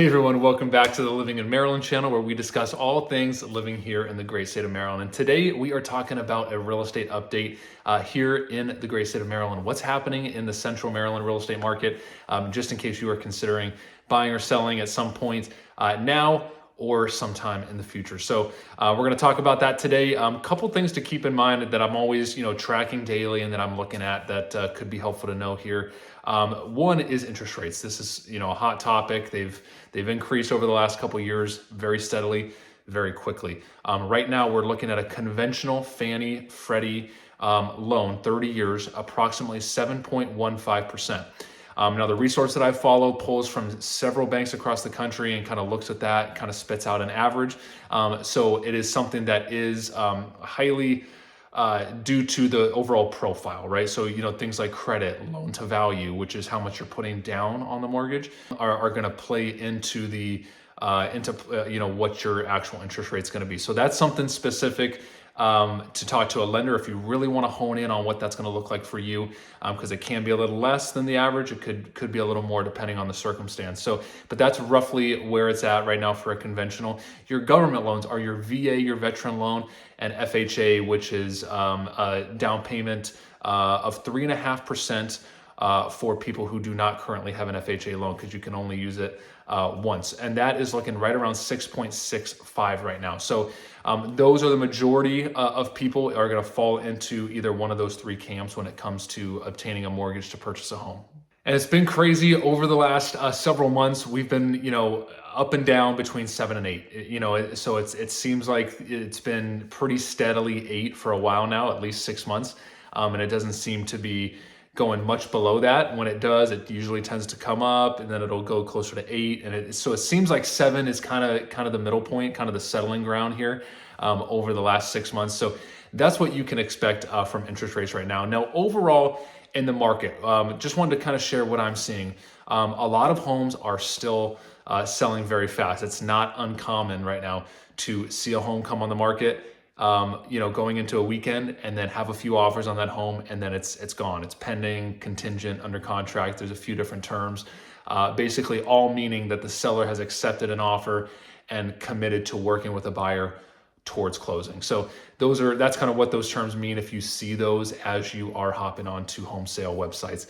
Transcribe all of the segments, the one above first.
Hey everyone, welcome back to the Living in Maryland channel where we discuss all things living here in the great state of Maryland. And today we are talking about a real estate update here in the great state of Maryland. What's happening in the central Maryland real estate market, just in case you are considering buying or selling at some point now or sometime in the future. So we're going to talk about that today. Couple things to keep in mind that I'm always, tracking daily and that I'm looking at that could be helpful to know here. One is interest rates. This is, a hot topic. They've increased over the last couple of years very steadily, very quickly. Right now, we're looking at a conventional Fannie Freddie loan, 30 years, approximately 7.15%. Now, the resource that I follow pulls from several banks across the country and kind of looks at that, kind of spits out an average. So it is something that is highly due to the overall profile, right? So, things like credit, loan to value, which is how much you're putting down on the mortgage, are going to play into the what your actual interest rate is going to be. So that's something specific to talk to a lender if you really want to hone in on what that's going to look like for you, because it can be a little less than the average. It could be a little more depending on the circumstance. So, but that's roughly where it's at right now for a conventional. Your government loans are your VA, your veteran loan, and FHA, which is a down payment of 3.5%. For people who do not currently have an FHA loan, because you can only use it once. And that is looking right around 6.65 right now. So those are the majority of people are going to fall into either one of those three camps when it comes to obtaining a mortgage to purchase a home. And it's been crazy over the last several months. We've been, up and down between 7 and 8. So it seems like it's been pretty steadily 8 for a while now, at least 6 months. And it doesn't seem to be going much below that. When it does, it usually tends to come up and then it'll go closer to 8. So it seems like 7 is kind of the middle point, kind of the settling ground here over the last 6 months. So that's what you can expect from interest rates right now. Now, overall in the market, just wanted to kind of share what I'm seeing. A lot of homes are still selling very fast. It's not uncommon right now to see a home come on the market going into a weekend and then have a few offers on that home and then it's gone. It's pending, contingent, under contract. There's a few different terms, basically all meaning that the seller has accepted an offer and committed to working with a buyer towards closing. So that's kind of what those terms mean if you see those as you are hopping onto home sale websites.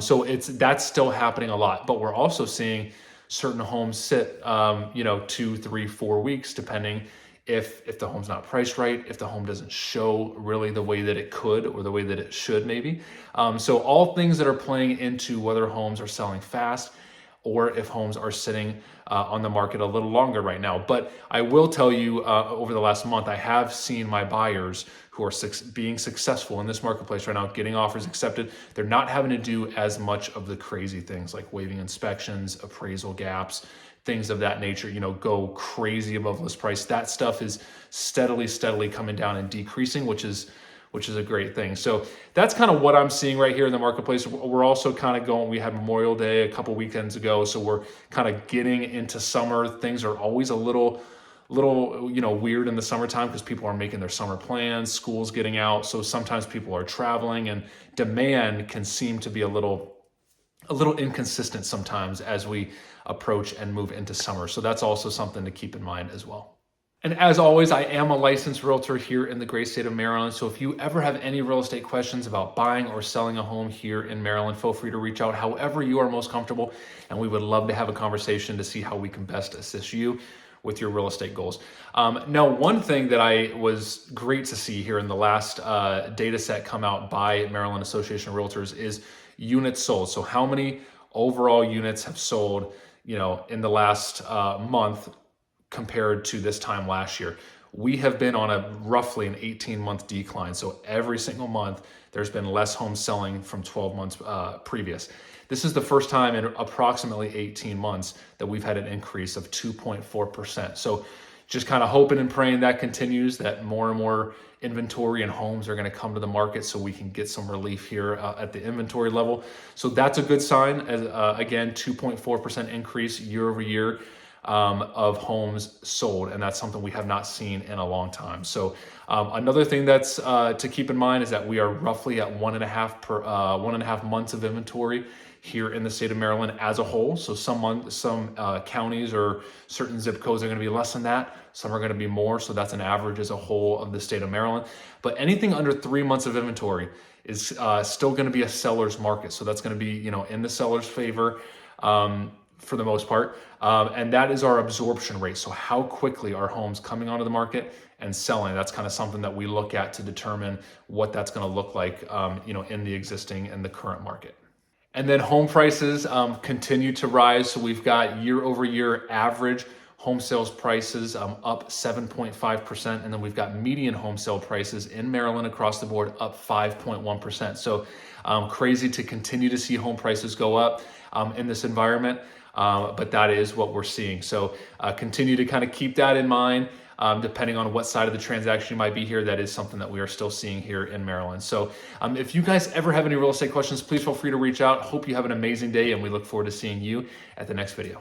So that's still happening a lot, but we're also seeing certain homes sit, 2, 3, 4 weeks, depending if the home's not priced right, if the home doesn't show really the way that it could or the way that it should maybe. So all things that are playing into whether homes are selling fast or if homes are sitting on the market a little longer right now. But I will tell you over the last month, I have seen my buyers who are being successful in this marketplace right now, getting offers accepted. They're not having to do as much of the crazy things like waiving inspections, appraisal gaps, things of that nature, go crazy above list price. That stuff is steadily coming down and decreasing, which is a great thing. So that's kind of what I'm seeing right here in the marketplace. We're also kind of we had Memorial Day a couple weekends ago, so we're kind of getting into summer. Things are always a little weird in the summertime because people are making their summer plans, school's getting out. So sometimes people are traveling and demand can seem to be a little inconsistent sometimes as we approach and move into summer. So that's also something to keep in mind as well. And as always, I am a licensed realtor here in the great state of Maryland. So if you ever have any real estate questions about buying or selling a home here in Maryland, feel free to reach out however you are most comfortable. And we would love to have a conversation to see how we can best assist you with your real estate goals. Now, one thing that I was great to see here in the last data set come out by Maryland Association of Realtors is units sold. So how many overall units have sold, in the last month compared to this time last year. We have been on roughly an 18-month decline. So every single month, there's been less homes selling from 12 months previous. This is the first time in approximately 18 months that we've had an increase of 2.4%. So just kind of hoping and praying that continues, that more and more inventory and homes are going to come to the market so we can get some relief here at the inventory level. So that's a good sign. Again, 2.4% increase year over year of homes sold. And that's something we have not seen in a long time. So another thing that's to keep in mind is that we are roughly at 1.5 months of inventory here in the state of Maryland as a whole. So some counties or certain zip codes are going to be less than that. Some are going to be more. So that's an average as a whole of the state of Maryland. But anything under 3 months of inventory is still going to be a seller's market. So that's going to be, you know, in the seller's favor for the most part. And that is our absorption rate. So how quickly are homes coming onto the market and selling? That's kind of something that we look at to determine what that's going to look like, you know, in the existing and the current market. And then home prices continue to rise. So we've got year over year average home sales prices up 7.5%. And then we've got median home sale prices in Maryland across the board up 5.1%. So crazy to continue to see home prices go up in this environment. But that is what we're seeing. So continue to kind of keep that in mind. Depending on what side of the transaction you might be here, that is something that we are still seeing here in Maryland. So if you guys ever have any real estate questions, please feel free to reach out. Hope you have an amazing day, and we look forward to seeing you at the next video.